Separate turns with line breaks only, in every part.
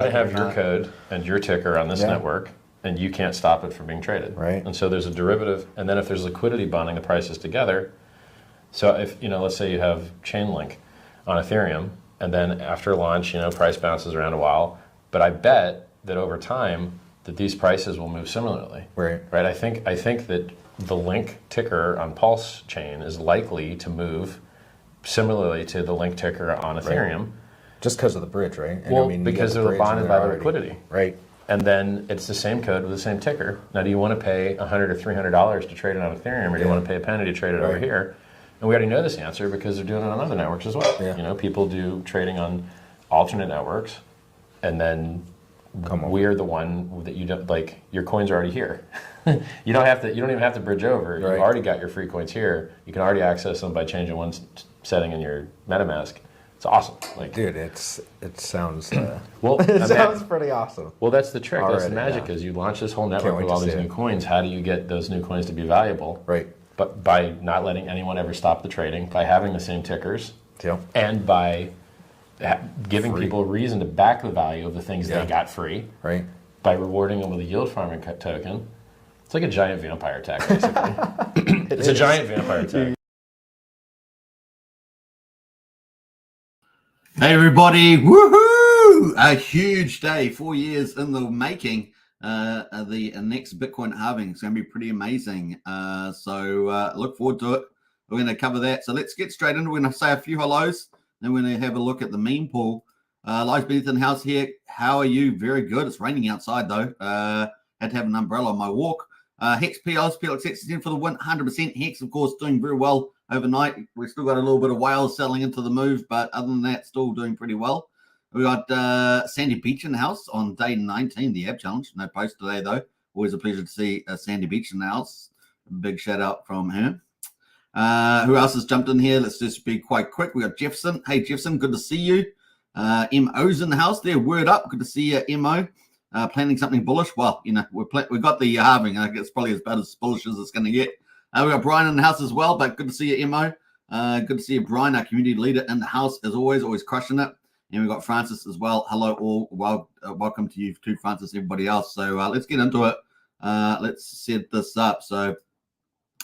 I have your code and your ticker on this network, and you can't stop it from being traded.
Right.
And so there's a derivative, and then if there's liquidity bonding the prices together, so if, let's say you have Chainlink on Ethereum, and then after launch, price bounces around a while, but I bet that over time that these prices will move similarly.
Right.
I think that the Link ticker on Pulsechain is likely to move similarly to the Link ticker on Ethereum.
Right. Just because of the bridge, right? And
well, because they're bonded by the liquidity.
Right.
And then it's the same code with the same ticker. Now, do you want to pay $100 or $300 to trade it on Ethereum, or do you want to pay a penny to trade it over here? And we already know this answer because they're doing it on other networks as well.
Yeah.
People do trading on alternate networks, and then we're the one that you don't like. Your coins are already here. You don't even have to bridge over. Right. You've already got your free coins here. You can already access them by changing one setting in your MetaMask. It's awesome.
Dude, it sounds
well.
It sounds pretty awesome.
Well, that's the trick. That's the magic. Is you launch this whole network with all these new coins. How do you get those new coins to be valuable?
Right.
But by not letting anyone ever stop the trading, by having the same tickers, and by giving people a reason to back the value of the things they got free,
right?
By rewarding them with a yield farming token. It's like a giant vampire attack, basically. It's a giant vampire attack.
Hey everybody, woohoo! A huge day, 4 years in the making. The next Bitcoin halving is going to be pretty amazing. So look forward to it. We're going to cover that. So let's get straight into it. We're going to say a few hellos. Then we're going to have a look at the meme pool. Life's Beneath in the house here. How are you? Very good. It's raining outside though. Had to have an umbrella on my walk. Hex PLX is in for the win, 100%. Hex, of course, doing very well overnight. We've still got a little bit of whales selling into the move, but other than that, still doing pretty well. We got Sandy Beach in the house on day 19, the app challenge. No post today, though. Always a pleasure to see Sandy Beach in the house. Big shout out from her. Who else has jumped in here? Let's just be quite quick. We got Jefferson. Hey, Jefferson, good to see you. MO's in the house there. Word up. Good to see you, MO. Planning something bullish. Well, we got the halving. I guess probably about as bullish as it's going to get. We got Brian in the house as well, but good to see you, MO. Good to see you, Brian, our community leader in the house as always crushing it. And we've got Francis as well. Hello, all. Welcome to you too, Francis, everybody else. So let's get into it. Let's set this up. So,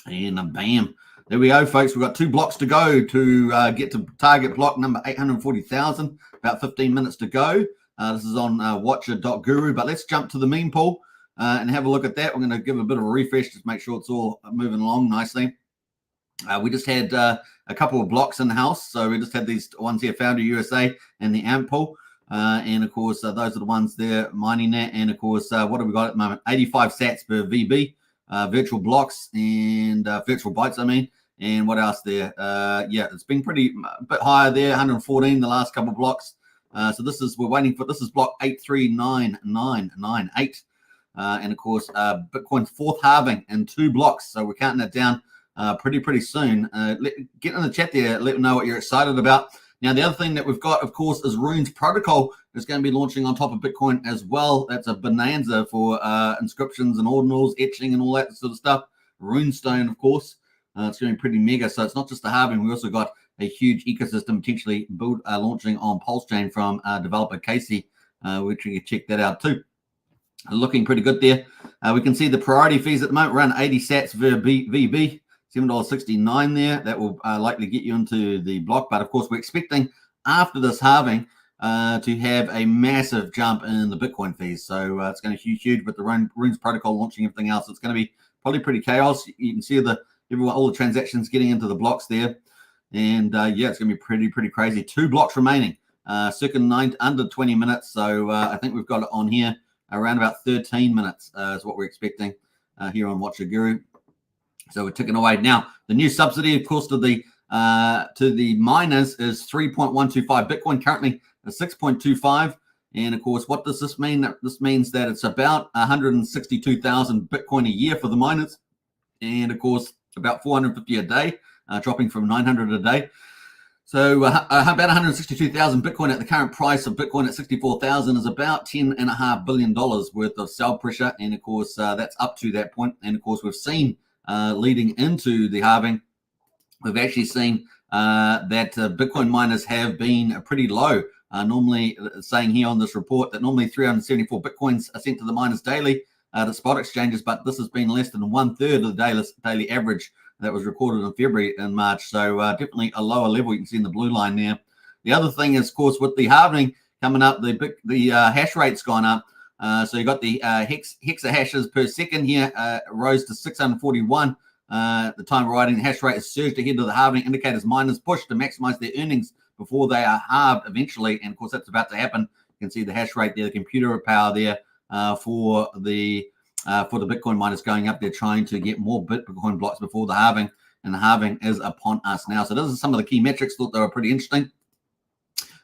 and bam. There we go, folks. We've got 2 blocks to go to get to target block number 840,000. About 15 minutes to go. This is on watcher.guru. But let's jump to the meme pool and have a look at that. We're going to give a bit of a refresh to make sure it's all moving along nicely. We just had a couple of blocks in the house. So we just had these ones here, Founder USA and the AMP pool. And, of course, those are the ones there mining that. And, of course, what have we got at the moment? 85 sats per VB, virtual blocks and virtual bytes, I mean. And what else there? It's been a bit higher there, 114 the last couple of blocks. So we're waiting for, this is block 839998. And, of course, Bitcoin's 4th halving in 2 blocks. So we're counting that down pretty soon. Get in the chat there. Let me know what you're excited about. Now, the other thing that we've got, of course, is Rune's protocol is going to be launching on top of Bitcoin as well. That's a bonanza for inscriptions and ordinals, etching and all that sort of stuff. Runestone, of course. It's going to be pretty mega. So it's not just the halving. We also got a huge ecosystem potentially launching on Pulsechain from developer Casey, which you can check that out too. Looking pretty good there. We can see the priority fees at the moment, around 80 sats per VB, $7.69 there. That will likely get you into the block. But of course, we're expecting after this halving to have a massive jump in the Bitcoin fees. So it's going to be huge with the Runes protocol launching everything else. It's going to be probably pretty chaos. You can see all the transactions getting into the blocks there. And it's going to be pretty crazy. 2 blocks remaining, circa under 20 minutes. So I think we've got it on here around about 13 minutes is what we're expecting here on Watcher Guru. So we're ticking away. Now, the new subsidy, of course, to the miners is 3.125 Bitcoin, currently 6.25. And of course, what does this mean? This means that it's about 162,000 Bitcoin a year for the miners. And of course, about 450 a day, dropping from 900 a day. So about 162,000 Bitcoin at the current price of Bitcoin at 64,000 is about $10.5 billion worth of sell pressure. And of course, that's up to that point. And of course, we've seen leading into the halving, we've actually seen that Bitcoin miners have been pretty low normally saying here on this report that normally 374 Bitcoins are sent to the miners daily to spot exchanges, but this has been less than 1/3 of the daily average that was recorded in February and March. So definitely a lower level. You can see in the blue line there. The other thing is, of course, with the halving coming up, the hash rate's gone up. So you got the hexahashes per second here rose to 641. At the time of writing, the hash rate has surged ahead of the halving, indicators miners push to maximize their earnings before they are halved eventually. And of course, that's about to happen. You can see the hash rate there, the computer power there for the Bitcoin miners going up. They're trying to get more Bitcoin blocks before the halving, and the halving is upon us now. So those are some of the key metrics. Thought they were pretty interesting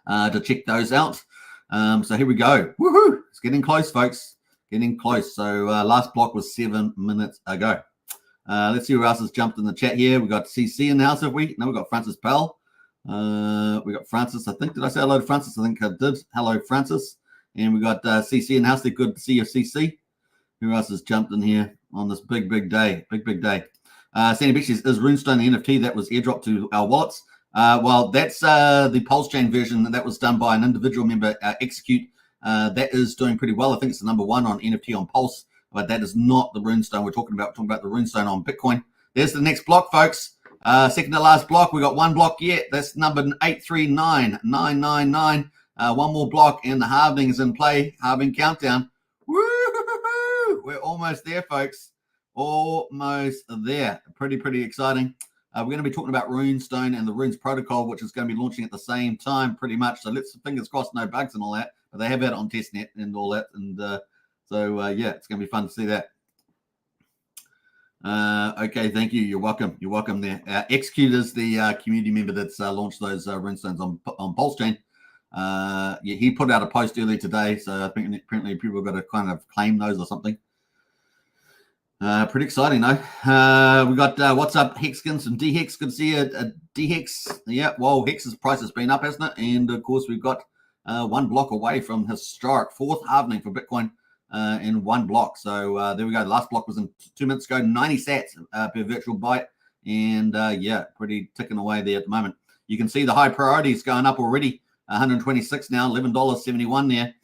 to check those out. So here we go. Woohoo! It's getting close, folks. Getting close. So last block was 7 minutes ago. Let's see who else has jumped in the chat here. We got CC in the house, have we? No, we got Francis Bell. We got Francis. I think, did I say hello to Francis? I think I did. Hello, Francis. And we got CC in the house. They're good to see you, CC. Who else has jumped in here on this big day? Big day. Sandy Beach says, is Runestone the NFT that was airdropped to our wallets? Well, that's the Pulsechain version that was done by an individual member, Execute. That is doing pretty well. I think it's the number one on NFT on Pulse, but that is not the Runestone we're talking about. We're talking about the Runestone on Bitcoin. There's the next block, folks. Second to last block. We got one block yet. That's number 839999. One more block, and the halving is in play. Halving countdown. Woo! We're almost there, folks. Almost there. Pretty exciting. We're going to be talking about Runestone and the Runes protocol, which is going to be launching at the same time, pretty much. So let's fingers crossed, no bugs and all that. But they have that on testnet and all that, and yeah, it's going to be fun to see that. Okay, thank you. You're welcome. You're welcome there. Execute is the community member that's launched those Runestones on Pulsechain. Yeah, he put out a post earlier today, so I think apparently people have got to kind of claim those or something. Pretty exciting, though. We got what's up, Hexkins and DHex. Good to see you, DHex. Yeah, well, Hex's price has been up, hasn't it? And of course, we've got one block away from historic fourth halving for Bitcoin in one block. So there we go. The last block was in 2 minutes ago, 90 sats per virtual byte, and yeah, pretty ticking away there at the moment. You can see the high priorities going up already. 126 now, $11.71 there.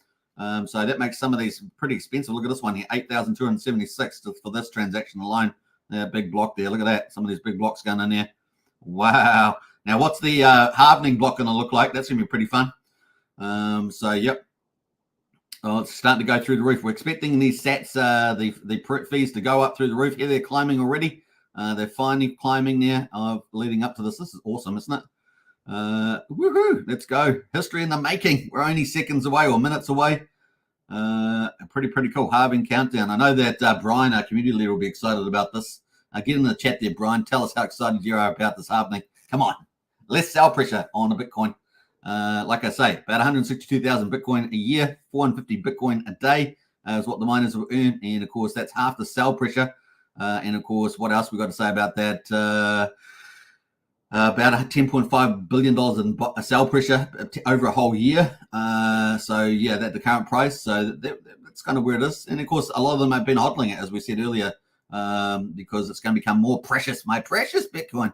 So that makes some of these pretty expensive. Look at this one here, 8,276 for this transaction alone. Big block there. Look at that. Some of these big blocks going in there. Wow. Now, what's the halvening block going to look like? That's going to be pretty fun. So, yep. Oh, it's starting to go through the roof. We're expecting these sats, the fees to go up through the roof. Here they're climbing already. They're finally climbing there, leading up to this. This is awesome, isn't it? Woohoo! Let's go. History in the making. We're only seconds away or minutes away. Pretty cool. Halving countdown. I know that Brian, our community leader, will be excited about this. Get in the chat there, Brian. Tell us how excited you are about this happening. Come on. Less sell pressure on a Bitcoin. Like I say, about 162,000 Bitcoin a year, 450 Bitcoin a day is what the miners will earn. And, of course, that's half the sell pressure. And, of course, what else we got to say about that? About $10.5 billion in sell pressure over a whole year. So, yeah, that's the current price. So that's kind of where it is. And, of course, a lot of them have been hodling it, as we said earlier, because it's going to become more precious, my precious Bitcoin.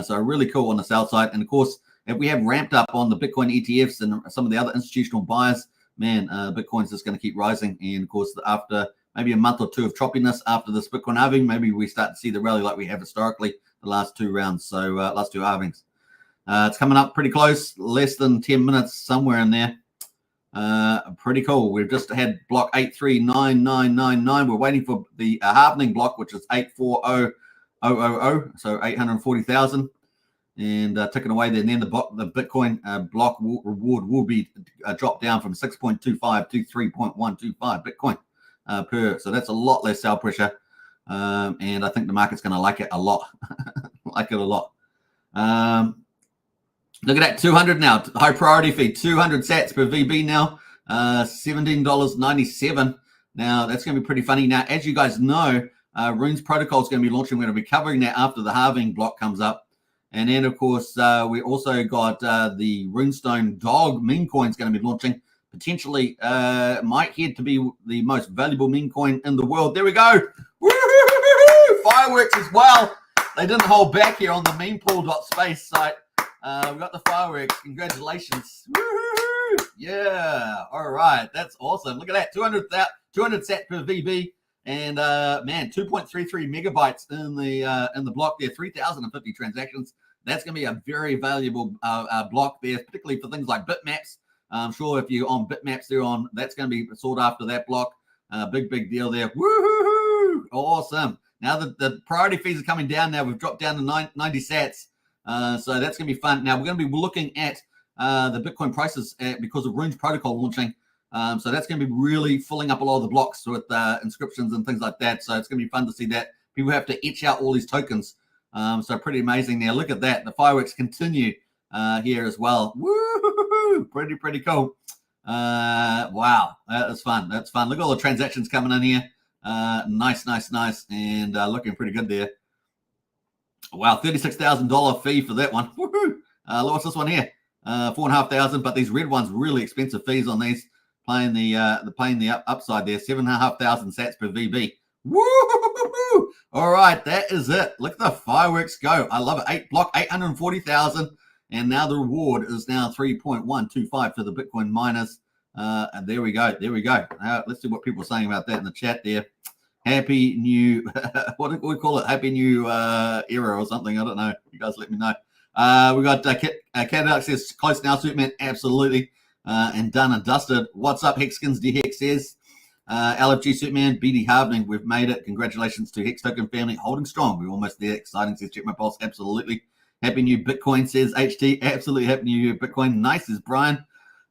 So really cool on the sell side. And, of course, if we have ramped up on the Bitcoin ETFs and some of the other institutional buyers, man, Bitcoin's just going to keep rising. And, of course, after maybe a month or two of choppiness after this Bitcoin halving, maybe we start to see the rally like we have historically the last two rounds, so last two halvings. It's coming up pretty close, less than 10 minutes, somewhere in there. Pretty cool. We've just had block 839999. We're waiting for the halvening block, which is 840000, so 840,000. And ticking away there. And then the Bitcoin block reward will be dropped down from 6.25 to 3.125 Bitcoin per. So that's a lot less sell pressure. And I think the market's going to like it a lot. Like it a lot. Look at that, 200 now. High priority fee, 200 sats per VB now. $17.97. Now, that's going to be pretty funny. Now, as you guys know, Runes protocol is going to be launching. We're going to be covering that after the halving block comes up. And then, of course, we also got the Runestone dog meme coin is going to be launching. Potentially might head to be the most valuable meme coin in the world. There we go. Woo-hoo-hoo-hoo-hoo! Fireworks as well. They didn't hold back here on the memepool.space site. We've got the fireworks. Congratulations. Woo-hoo-hoo. Yeah. All right. That's awesome. Look at that. 200 sat per VB. And man, 2.33 megabytes in the block there. 3,050 transactions. That's going to be a very valuable block there, particularly for things like bitmaps. I'm sure if you're on bitmaps, that's going to be sought after that block. Big deal there. Woo-hoo-hoo. Awesome. Now the priority fees are coming down. Now we've dropped down to 90 sats. So that's going to be fun. Now we're going to be looking at the Bitcoin prices because of Runes protocol launching. So that's going to be really filling up a lot of the blocks with inscriptions and things like that. So it's going to be fun to see that. People have to etch out all these tokens. So pretty amazing there. Look at that. The fireworks continue here as well. Woo! Pretty cool. Wow. That is fun. That's fun. Look at all the transactions coming in here. Nice. And looking pretty good there. Wow. $36,000 fee for that one. Woohoo! What's this one here? 4,500, but these red ones really expensive fees on these. Playing the upside there. 7,500 sats per VB. Woo! All right, that is it. Look at the fireworks go. I love it. 840,000, and now the reward is now 3.125 for the Bitcoin miners. And there we go. Let's see what people are saying about that in the chat there. Happy new, what do we call it? Happy new era or something. I don't know. You guys let me know. We got Cat says close now, Superman. Absolutely. And done and dusted. What's up, Hexkins? DHex says. LFG Superman, BD Halving, we've made it. Congratulations to Hex Token family, holding strong. We're almost there. Exciting, says Check My Pulse. Absolutely. Happy new Bitcoin, says HT. Absolutely happy new year, Bitcoin. Nice, says Brian.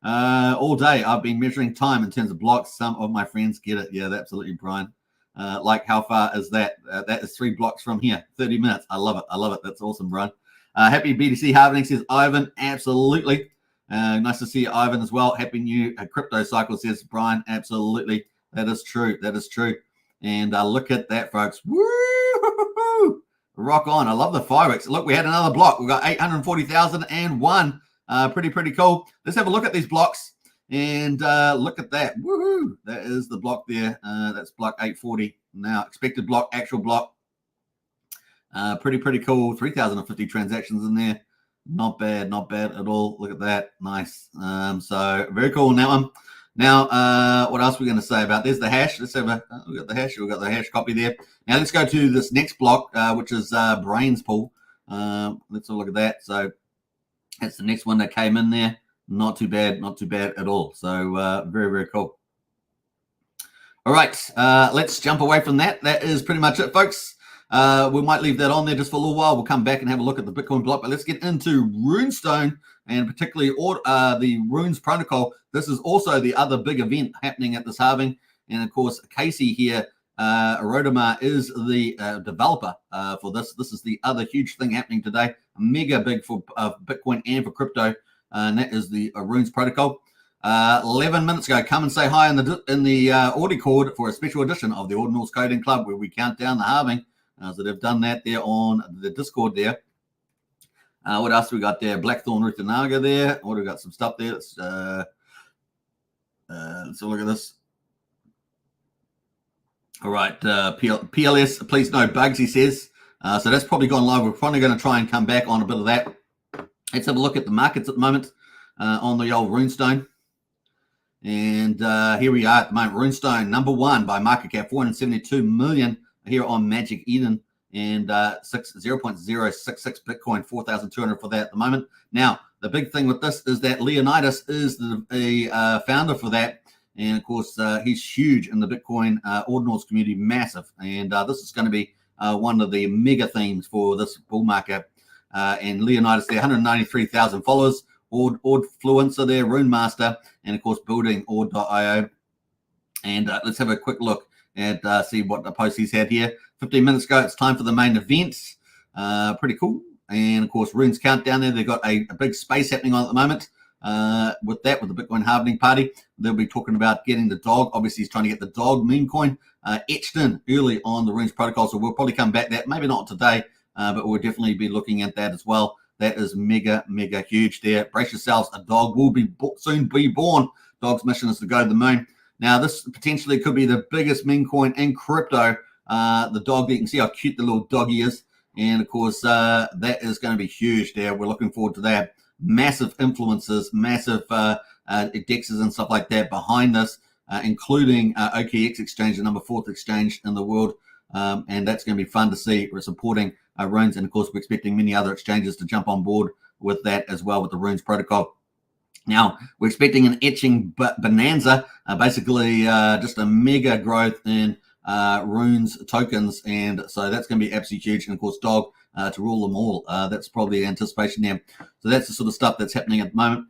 All day I've been measuring time in terms of blocks. Some of my friends get it. Yeah, absolutely, Brian. Like how far is that? That is 3 blocks from here. 30 minutes. I love it. That's awesome, Brian. Happy BTC Halving, says Ivan. Absolutely. Nice to see you, Ivan, as well. Happy new crypto cycle, says Brian. Absolutely. That is true. And look at that, folks. Woo! Rock on. I love the fireworks. Look, we had another block. We got 840,001. Pretty cool. Let's have a look at these blocks and look at that. Woohoo! That is the block there. That's block 840. Now, expected block, actual block. Pretty cool. 3,050 transactions in there. Not bad at all. Look at that. Nice. So very cool on that one. Now, what else are we going to say about this? The hash. Let's have we've got the hash. We've got the hash copy there. Now let's go to this next block, which is Brains Pool. Let's have a look at that. So that's the next one that came in there. Not too bad at all. So very cool. All right, let's jump away from that. That is pretty much it, folks. We might leave that on there just for a little while. We'll come back and have a look at the Bitcoin block, but let's get into Runestone and particularly the Runes protocol. This is also the other big event happening at this halving. And of course, Casey here, Rodamar, is the developer for this. This is the other huge thing happening today. Mega big for Bitcoin and for crypto. And that is the Runes protocol. 11 minutes ago, come and say hi in the Discord for a special edition of the Ordinals Coding Club, where we count down the halving. So they've done that there on the Discord there. What else we got there? Blackthorn Rutanaga there. What we got? Some stuff there. Let's have a look at this. All right. PLS, please no bugs, he says. So that's probably gone live. We're probably going to try and come back on a bit of that. Let's have a look at the markets at the moment on the old Runestone. And here we are at the moment. Runestone, number 1 by market cap, 472 million. Here on Magic Eden, and 0.066 Bitcoin, 4,200 for that at the moment. Now, the big thing with this is that Leonidas is the founder for that, and of course, he's huge in the Bitcoin Ordinals community, massive, and this is going to be one of the mega themes for this bull market. And Leonidas, there, 193,000 followers, Ordfluencer there, Rune Master, and of course, building Ord.io. And let's have a quick look and see what the post he's had here. 15 minutes ago, it's time for the main event. Pretty cool. And, of course, Runes Countdown there. They've got a big space happening on at the moment with the Bitcoin Halving Party. They'll be talking about getting the dog. Obviously, he's trying to get the dog meme coin etched in early on the Runes protocol. So we'll probably come back to that. Maybe not today, but we'll definitely be looking at that as well. That is mega huge there. Brace yourselves. A dog will be soon be born. Dog's mission is to go to the moon. Now, this potentially could be the biggest meme coin in crypto. The dog, you can see how cute the little doggy is. And of course, that is going to be huge there. We're looking forward to that. Massive influences, massive dexes and stuff like that behind this, including OKX exchange, the number 4th exchange in the world. And that's going to be fun to see. We're supporting Runes, and of course, we're expecting many other exchanges to jump on board with that as well, with the Runes protocol. Now, we're expecting an etching bonanza, basically just a mega growth in Runes tokens, and so that's going to be absolutely huge. And of course, Dog to rule them all. That's probably the anticipation there. So that's the sort of stuff that's happening at the moment.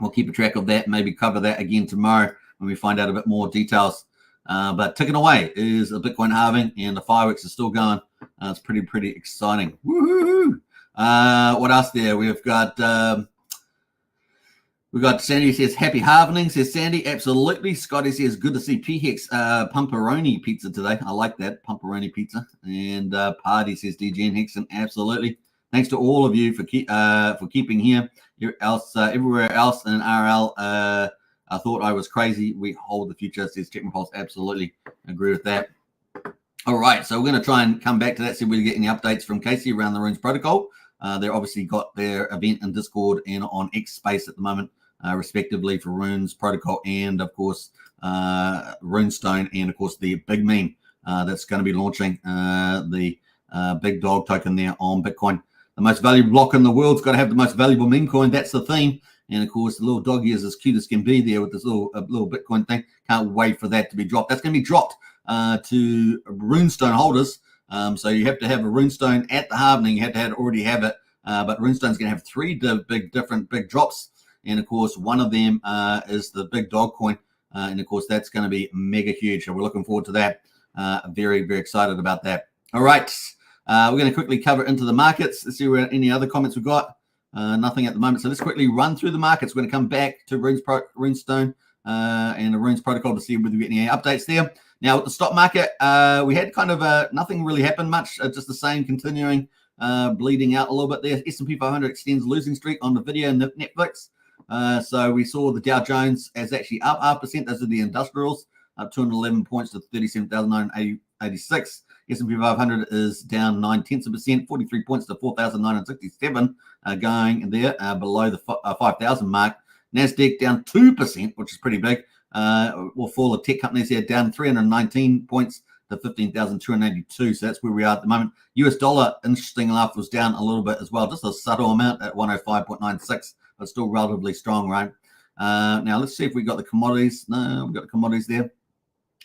We'll keep a track of that, maybe cover that again tomorrow when we find out a bit more details. But ticking away is a Bitcoin halving, and the fireworks are still going. It's pretty exciting. Woohoo! What else there? We've got Sandy says, happy halvening, says Sandy. Absolutely. Scotty says, good to see PHEX pumperoni pizza today. I like that, pumperoni pizza. And Party says, DG and Hexon, absolutely. Thanks to all of you for keeping here. Everywhere else in RL, I thought I was crazy. We hold the future, says Check My Pulse. Absolutely agree with that. All right, so we're going to try and come back to that, see if we get any updates from Casey around the Runes protocol. They're obviously got their event in Discord and on X Space at the moment, respectively, for Runes protocol and, of course, Runestone, and, of course, the big meme that's going to be launching the big dog token there on Bitcoin. The most valuable block in the world's got to have the most valuable meme coin. That's the theme. And, of course, the little doggy is as cute as can be there with this little Bitcoin thing. Can't wait for that to be dropped. That's going to be dropped to Runestone holders. So you have to have a Runestone at the halvening. You have to already have it. But Runestone's going to have 3 different big drops. And, of course, one of them is the big dog coin. And, of course, that's going to be mega huge. So we're looking forward to that. Very, very excited about that. All right. We're going to quickly cover into the markets. Let's see where any other comments we've got. Nothing at the moment. So let's quickly run through the markets. We're going to come back to Runestone and the Runes protocol to see whether we get any updates there. Now, with the stock market, we had kind of nothing really happened much, just the same continuing bleeding out a little bit there. S&P 500 extends losing streak on the video and Netflix. So we saw the Dow Jones as actually up 0.5%. Those are the industrials, up 211 points to 37,986. S&P 500 is down 0.9%, 43 points to 4,967, going there below the 5,000 mark. NASDAQ down 2%, which is pretty big. We'll fall of tech companies here down 319 points to 15,282. So that's where we are at the moment. US dollar, interesting enough, was down a little bit as well, just a subtle amount at 105.96, but still relatively strong, right? Now let's see if we got the commodities. No, we've got the commodities there.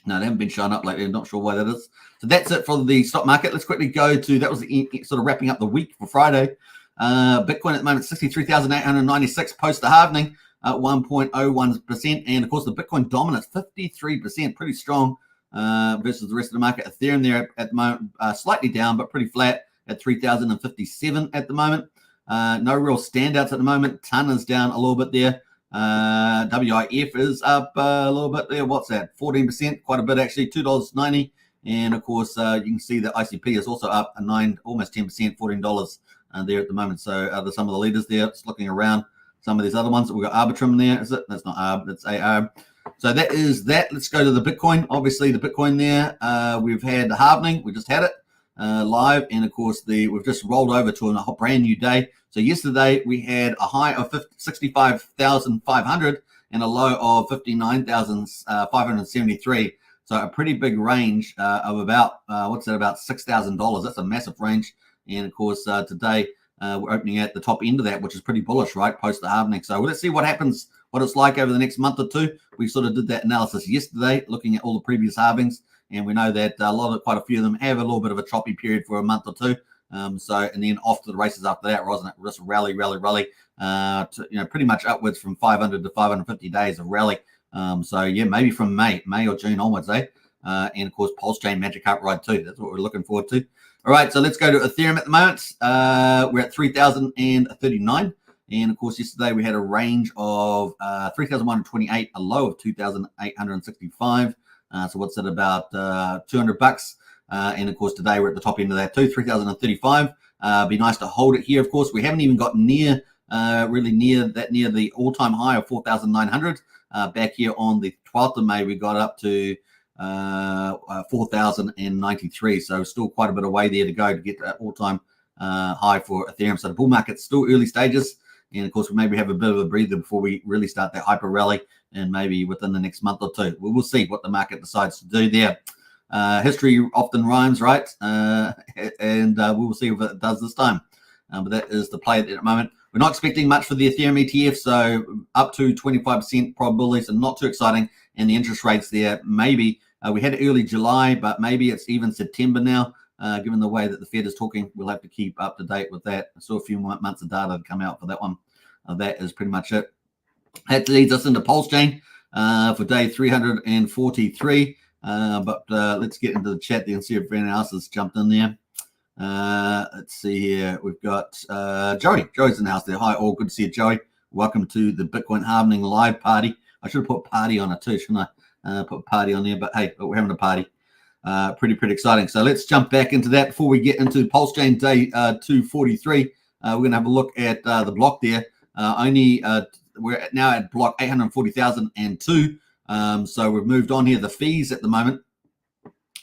No, they haven't been showing up lately. I'm not sure why that is. So that's it for the stock market. Let's quickly go to, that was sort of wrapping up the week for Friday. Bitcoin at the moment, 63,896 post the halvening at 1.01%. And of course, the Bitcoin dominance, 53%, pretty strong versus the rest of the market. Ethereum there at the moment, slightly down, but pretty flat at 3,057 at the moment. No real standouts at the moment. Ton is down a little bit there. WIF is up a little bit there. What's that? 14%, quite a bit actually, $2.90. And of course, you can see that ICP is also up a almost 10%, $14 there at the moment. So there's some of the leaders there. Just looking around some of these other ones. We've got Arbitrum there. Is it? That's not Arb, that's AR. So that is that. Let's go to the Bitcoin. Obviously, the Bitcoin there, we've had the halvening. We just had it live. And of course, we've just rolled over to a brand new day. So yesterday we had a high of 65,500 and a low of 59,573. So a pretty big range of about, about $6,000. That's a massive range. And of course, today we're opening at the top end of that, which is pretty bullish, right? Post the halvening. So let's see what happens, what it's like over the next month or two. We sort of did that analysis yesterday, looking at all the previous halvings. And we know that quite a few of them have a little bit of a choppy period for a month or two. And then off to the races after that, wasn't it? Just rally, to, pretty much upwards from 500 to 550 days of rally. So yeah, maybe from May or June onwards, eh? And of course, Pulsechain Magic Carp ride too. That's what we're looking forward to. All right, so let's go to Ethereum at the moment. We're at 3,039. And of course, yesterday we had a range of 3,128, a low of 2,865. So what's that, about $200? And of course, today we're at the top end of that too, 3,035. Be nice to hold it here. Of course, we haven't even got near the all-time high of 4,900. Back here on the 12th of May, we got up to 4,093. So still quite a bit of way there to go to get that all-time high for Ethereum. So the bull market's still early stages. And of course, we maybe have a bit of a breather before we really start that hyper rally, and maybe within the next month or two. We will see what the market decides to do there. History often rhymes, right? And we will see if it does this time. But that is the play at the moment. We're not expecting much for the Ethereum ETF, so up to 25% probability, so not too exciting. And the interest rates there, maybe we had early July, but maybe it's even September now. Given the way that the Fed is talking, we'll have to keep up to date with that. I saw a few months of data come out for that one. That is pretty much it. That leads us into Pulsechain for day 343. But let's get into the chat there and see if anyone else has jumped in there. Let's see here. We've got Joey. Joey's in the house there. Hi, all. Good to see you, Joey. Welcome to the Bitcoin Halving live party. I should have put party on it too, shouldn't I? Put party on there, but hey, we're having a party. Pretty exciting. So let's jump back into that before we get into Pulsechain day 243. We're going to have a look at the block there. We're now at block 840,002. So we've moved on here. The fees at the moment.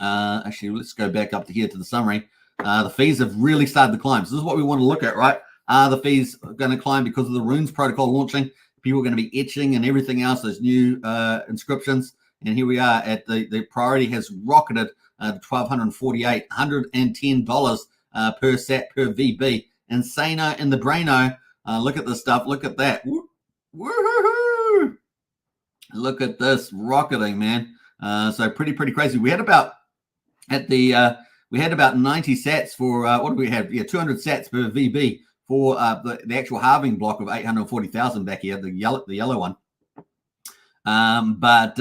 Actually, let's go back up to here to the summary. The fees have really started to climb. So this is what we want to look at, right? Are the fees going to climb because of the Runes protocol launching? People are going to be etching and everything else, those new inscriptions. And here we are at the priority has rocketed to $1,248, $110 per sat per VB. Insano in the braino. Look at this stuff. Look at that. Woo-hoo-hoo! Look at this rocketing, man. So pretty crazy. We had about we had about 90 sats for what do we have? Yeah, 200 sats per VB for the actual halving block of 840,000 back here, the yellow one. But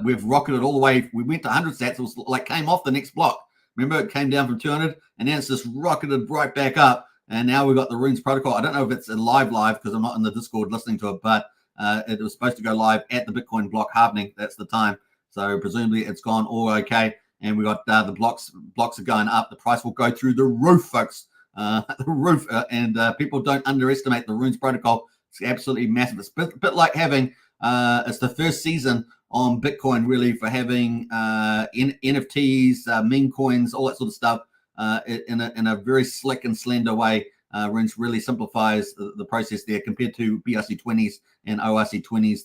we've rocketed all the way. We went to 100 sats. It was like came off the next block. Remember, it came down from 200, and then it's just rocketed right back up. And now we've got the Runes protocol. I don't know if it's a live because I'm not in the Discord listening to it, but it was supposed to go live at the Bitcoin block halving. That's the time. So presumably it's gone all okay. And we got the blocks are going up. The price will go through the roof, folks. The roof. And people don't underestimate the Runes protocol. It's absolutely massive. It's a bit like having, it's the first season on Bitcoin, really, for having NFTs, meme coins, all that sort of stuff in a very slick and slender way. Runes really simplifies the process there compared to BRC20s and ORC20s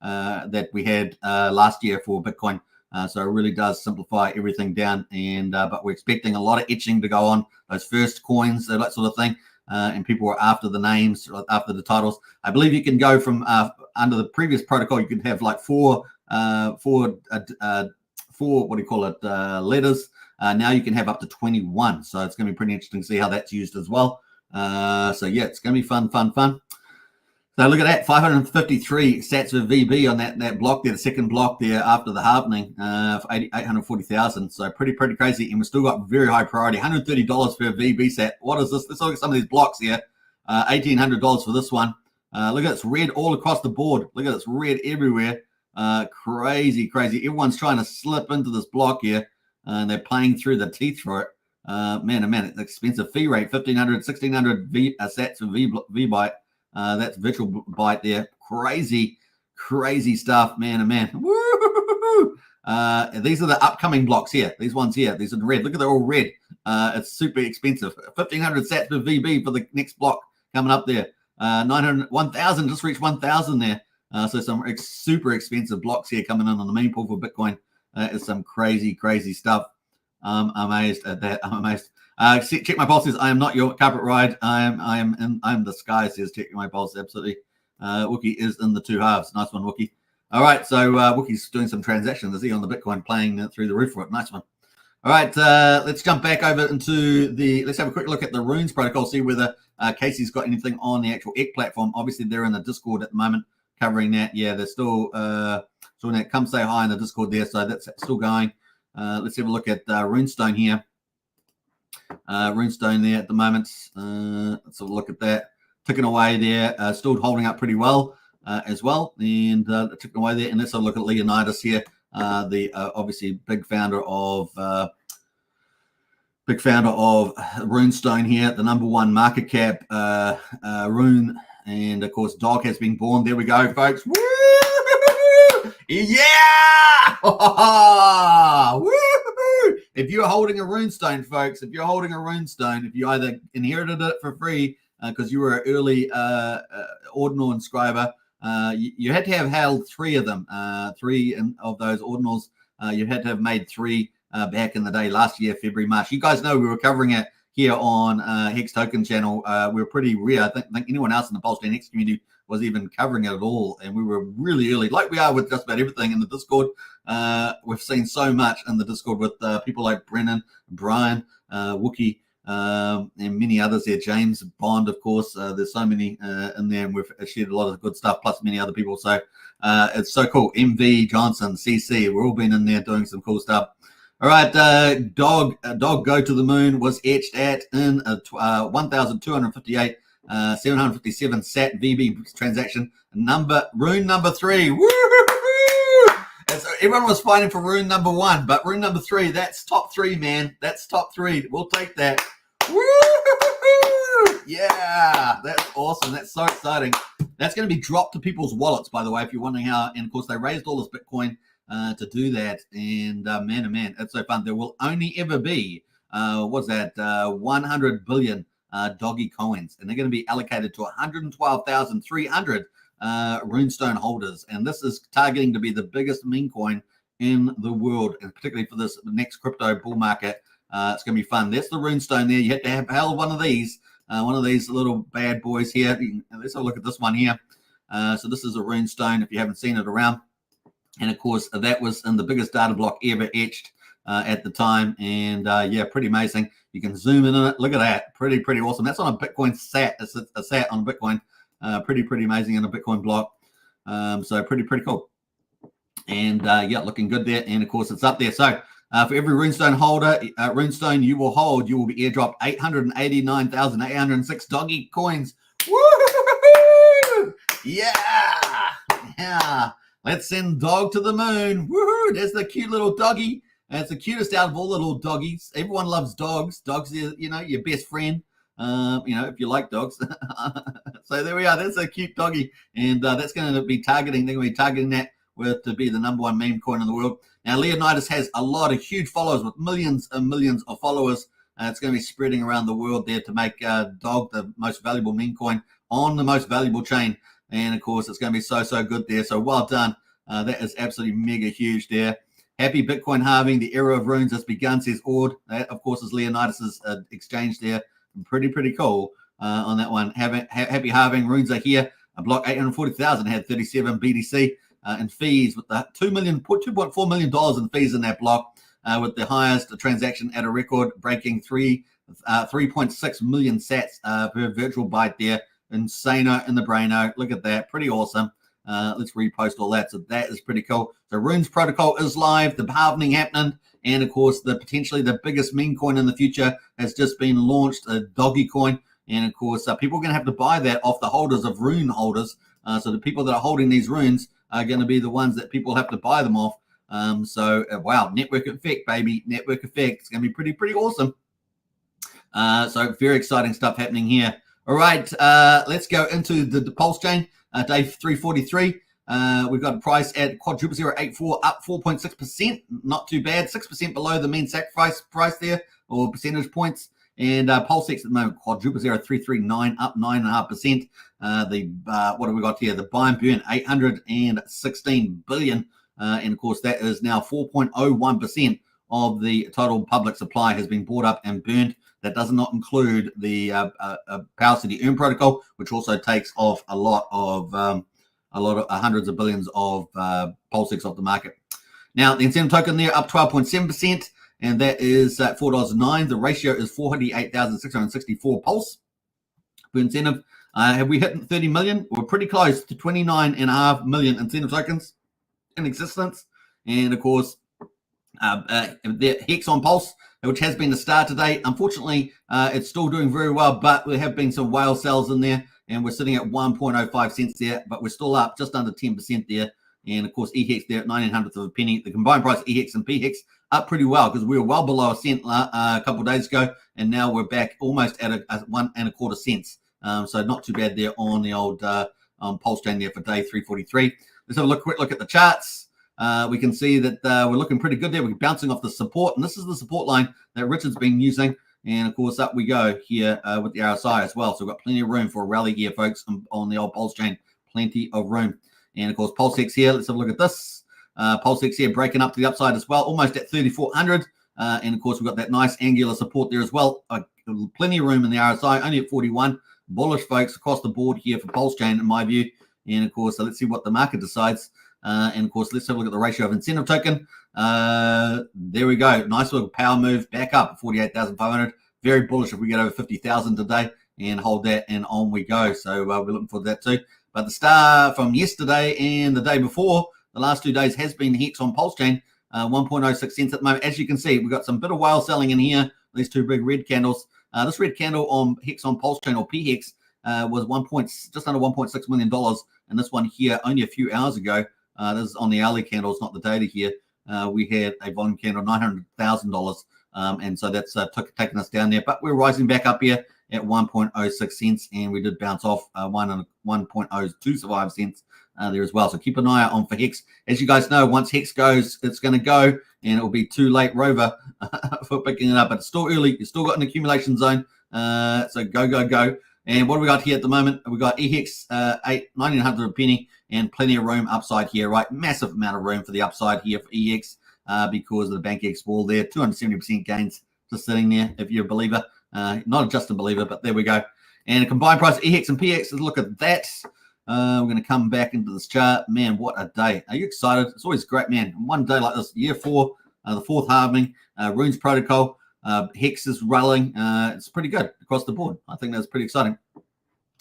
that we had last year for Bitcoin. So it really does simplify everything down. And but we're expecting a lot of etching to go on those first coins, that sort of thing. And people are after the names, after the titles. I believe you can go from under the previous protocol, you could have like four what do you call it, letters. Now you can have up to 21. So it's going to be pretty interesting to see how that's used as well. So yeah, it's going to be fun. So look at that, 553 sats for VB on that block there, the second block there after the halving for 840,000. So pretty crazy. And we've still got very high priority, $130 per VB sat. What is this? Let's look at some of these blocks here. $1,800 for this one. Look at this red all across the board. Look at this red everywhere. Crazy. Everyone's trying to slip into this block here. And they're playing through the teeth for it. Man, it's an expensive fee rate, 1,500, 1,600 sats for VByte. That's virtual byte there. Crazy stuff, man. Woo! These are the upcoming blocks here. These ones here. These are the red. Look at they're all red. It's super expensive. 1,500 sats per VB for the next block coming up there. 900, 1,000 just reached 1,000 there. So some super expensive blocks here coming in on the main pool for Bitcoin. Is some crazy stuff. I'm amazed at that. I'm amazed. Check my pulse says, I am not your carpet ride. I'm the sky, says check my pulse. Absolutely. Wookie is in the two halves. Nice one, Wookie. All right. So Wookie's doing some transactions. Is he on the Bitcoin playing through the roof for it? Nice one. All right. Let's jump back over into let's have a quick look at the Runes protocol, see whether Casey's got anything on the actual EC platform. Obviously, they're in the Discord at the moment covering that. Yeah, they're still doing that. Come say hi in the Discord there. So that's still going. Let's have a look at Runestone here. Runestone there at the moment. Let's have a look at that. Ticking away there. Still holding up pretty well as well. And ticking away there. And let's have a look at Leonidas here. The obviously big founder of Runestone here. The number one market cap Rune. And of course, Dog has been born. There we go, folks. Woo! Yeah! Woo-hoo! If you're holding a runestone, folks, if you either inherited it for free because you were an early ordinal inscriber, you had to have held 3 of them, 3 of those ordinals. You had to have made 3 back in the day, last year, February, March. You guys know we were covering it here on Hex Token channel. We were pretty rare. I think anyone else in the Pulsechain Hex community was even covering it at all. And we were really early, like we are with just about everything in the Discord. We've seen so much in the Discord with people like Brennan, Brian, Wookie, and many others there. James Bond, of course. There's so many in there, and we've shared a lot of good stuff, plus many other people. So it's so cool. MV, Johnson, CC, we're all been in there doing some cool stuff. All right, Dog Go to the Moon was etched at in 1,258, 757 SAT VB transaction. Rune number 3. Woo! And so everyone was fighting for rune number 1, but rune number 3, that's top 3, man. That's top 3. We'll take that. Woo! Yeah, that's awesome. That's so exciting. That's going to be dropped to people's wallets, by the way, if you're wondering how. And of course, they raised all this Bitcoin to do that. And man, oh man, it's so fun. There will only ever be, 100 billion doggy coins, and they're going to be allocated to 112,300 runestone holders. And this is targeting to be the biggest meme coin in the world, and particularly for this next crypto bull market. It's going to be fun. That's the runestone there. You have to have held one of these little bad boys here. Let's have a look at this one here. So this is a runestone if you haven't seen it around. And of course, that was in the biggest data block ever etched at the time. And yeah, pretty amazing. You can zoom in on it. Look at that. Pretty awesome. That's on a Bitcoin SAT. It's a SAT on a Bitcoin. Pretty amazing in a Bitcoin block. So pretty cool. And yeah, looking good there. And of course, it's up there. So for every runestone holder, runestone you will hold, you will be airdropped 889,806 doggy coins. Woo! Yeah. Let's send Dog to the moon. Woohoo! There's the cute little doggy. And it's the cutest out of all little doggies. Everyone loves dogs. Dogs are, your best friend. If you like dogs. So there we are. That's a cute doggy. And that's going to be targeting. They're going to be targeting that to be the #1 meme coin in the world. Now, Leonidas has a lot of huge followers with millions and millions of followers. It's going to be spreading around the world there to make Dog the most valuable meme coin on the most valuable chain. And, of course, it's going to be so good there. So well done. That is absolutely mega huge there. Happy Bitcoin halving. The era of runes has begun, says Ord. That, of course, is Leonidas's exchange there. Pretty cool on that one. Happy halving. Runes are here. Block 840,000 had 37 BTC in fees with the $2.4 million in fees in that block with the highest transaction at a record breaking 3.6 million sats per virtual byte there. Insano in the braino. Look at that. Pretty awesome. Let's repost all that. So that is pretty cool. The Runes protocol is live. The halving happening. And, of course, potentially the biggest meme coin in the future has just been launched, a doggy coin. And, of course, people are going to have to buy that off the holders of rune holders. So the people that are holding these runes are going to be the ones that people have to buy them off. Wow, network effect, baby. Network effect. It's going to be pretty awesome. So very exciting stuff happening here. All right, let's go into the Pulsechain, day 343. We've got a price at quadruple 084, up 4.6%. Not too bad. 6% below the mean sacrifice price there, or percentage points. And Pulsex at the moment, quadruple 0339, up 9.5%. What have we got here? The buy and burn, 816 billion. And of course, that is now 4.01% of the total public supply has been bought up and burned. That does not include the Power City Earn protocol, which also takes off a lot of hundreds of billions of Pulsex off the market. Now, the incentive token there up 12.7%, and that is at $4.09. The ratio is 488,664 Pulse per incentive. Have we hit 30 million? We're pretty close to 29.5 million incentive tokens in existence. And of course, the Hex on Pulse, which has been the star today. Unfortunately, it's still doing very well, but there have been some whale sells in there, and we're sitting at 1.05 cents there, but we're still up just under 10% there. And of course, EHEX there at 0.09 of a penny. The combined price of EHEX and PHEX up pretty well because we were well below a cent a couple of days ago, and now we're back almost at a 1.25 cents. So not too bad there on the old Pulsechain there for day 343. Let's have a quick look at the charts. we can see that we're looking pretty good there. We're bouncing off the support, and this is the support line that Richard's been using. And of course, up we go here with the RSI as well. So we've got plenty of room for a rally here, folks, on the old Pulsechain. Plenty of room. And of course, Pulsex here. Let's have a look at this. Pulsex here breaking up to the upside as well, almost at 3,400. And of course, we've got that nice angular support there as well. Plenty of room in the RSI, only at 41. Bullish, folks, across the board here for Pulsechain, in my view. And of course, so let's see what the market decides. And of course, let's have a look at the ratio of incentive token. There we go. Nice little power move back up, 48,500. Very bullish if we get over 50,000 today and hold that, and on we go. So we're looking for that too. But the star from yesterday and the day before, the last 2 days, has been Hex on Pulsechain, 1.06 cents at the moment. As you can see, we've got some bit of whale selling in here. These two big red candles. This red candle on Hex on Pulsechain, or PHEX, was just under $1.6 million. And this one here, only a few hours ago, this is on the hourly candles, not the daily here. We had a volume candle, $900,000. And so that's taken us down there. But we're rising back up here at 1.06 cents. And we did bounce off 1.025 cents there as well. So keep an eye out on for Hex. As you guys know, once Hex goes, it's going to go. And it will be too late, Rover, for picking it up. But it's still early. You've still got an accumulation zone. So go, go, go. And what do we got here at the moment? We've got EHEX 1900 a penny, and plenty of room upside here, right? Massive amount of room for the upside here for EHEX because of the BankX wall there. 270% gains just sitting there, if you're a believer. Not just a believer, but there we go. And a combined price of EHEX and PX, look at that. We're going to come back into this chart. Man, what a day. Are you excited? It's always great, man. One day like this, year 4, the 4th halving, Runes Protocol. Hex is rolling. It's pretty good across the board. I think that's pretty exciting.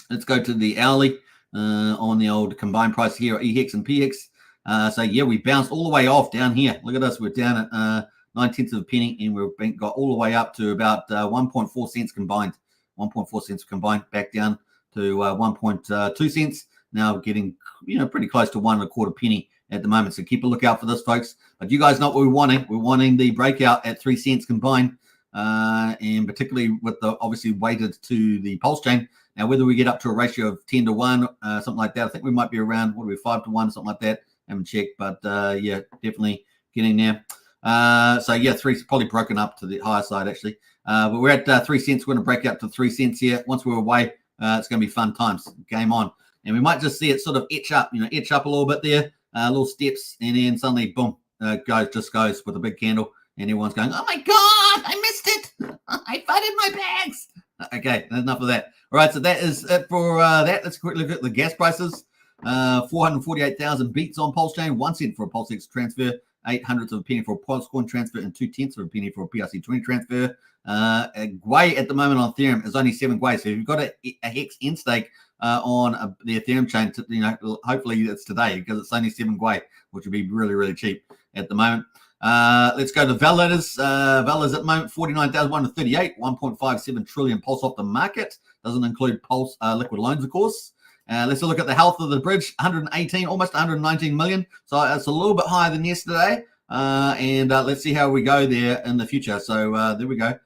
Let's go to the hourly on the old combined price here, EHEX and PX. So yeah, we bounced all the way off down here. Look at us. We're down at 9/10 of a penny, and we've got all the way up to about 1.4 cents combined. 1.4 cents combined, back down to 1.2 cents. Now getting pretty close to 1.25 penny at the moment. So keep a lookout for this, folks. But you guys know what we're wanting. We're wanting the breakout at 3 cents combined. And particularly with the obviously weighted to the Pulsechain. Now, whether we get up to a ratio of 10 to 1, something like that, I think we might be around, 5 to 1, something like that. Haven't checked, but yeah, definitely getting there. So yeah, 3's probably broken up to the higher side actually. But we're at 3 cents. We're going to break out to 3 cents here. Once we're away, it's going to be fun times. Game on. And we might just see it sort of etch up a little bit there, little steps, and then suddenly, boom, goes with a big candle. And everyone's going, oh my God, I missed it. I flooded my bags. Okay, enough of that. All right, so that is it for that. Let's quickly look at the gas prices. 448,000 beats on Pulsechain, 1 cent for a Pulsex transfer, 0.08 of a penny for a Pulsecoin transfer, and 0.2 of a penny for a PRC20 transfer. Gwei at the moment on Ethereum is only 7 Gwei. So if you've got a Hex in stake on the Ethereum chain, hopefully it's today because it's only 7 Gwei, which would be really, really cheap at the moment. Let's go to validators. Validators at the moment, 49,138, 1.57 trillion pulse off the market. Doesn't include pulse liquid loans, of course. Let's look at the health of the bridge, 118, almost 119 million. So it's a little bit higher than yesterday. And let's see how we go there in the future. So there we go.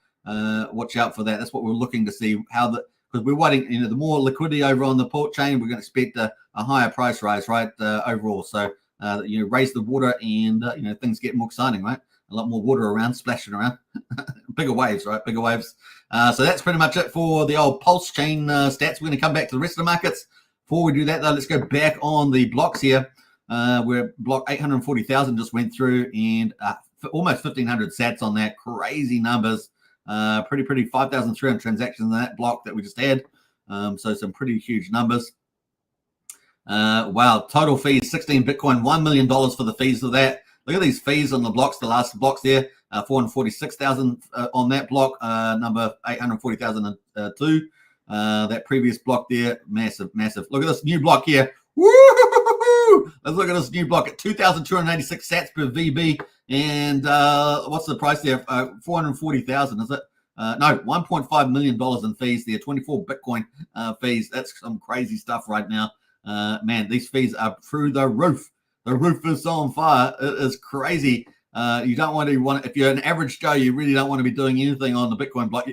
Watch out for that. That's what we're looking to see, because we're waiting, the more liquidity over on the port chain, we're going to expect a higher price rise, right, overall. So, raise the water and, things get more exciting, right? A lot more water around, splashing around. Bigger waves, right? Bigger waves. So that's pretty much it for the old Pulsechain stats. We're going to come back to the rest of the markets. Before we do that, though, let's go back on the blocks here. Where block 840,000 just went through, and almost 1,500 sats on that. Crazy numbers. Pretty 5,300 transactions in that block that we just had. So some pretty huge numbers. Wow, total fees, 16 Bitcoin, $1 million for the fees of that. Look at these fees on the blocks, the last blocks there, 446,000 on that block, number 840,002. That previous block there, massive. Look at this new block here. Woo! Let's look at this new block at 2,286 sats per VB. And what's the price there? 440,000, is it? No, $1.5 million in fees there, 24 Bitcoin fees. That's some crazy stuff right now. Man, these fees are through the roof. The roof is on fire. It is crazy. You don't want to if you're an average Joe, you really don't want to be doing anything on the Bitcoin block.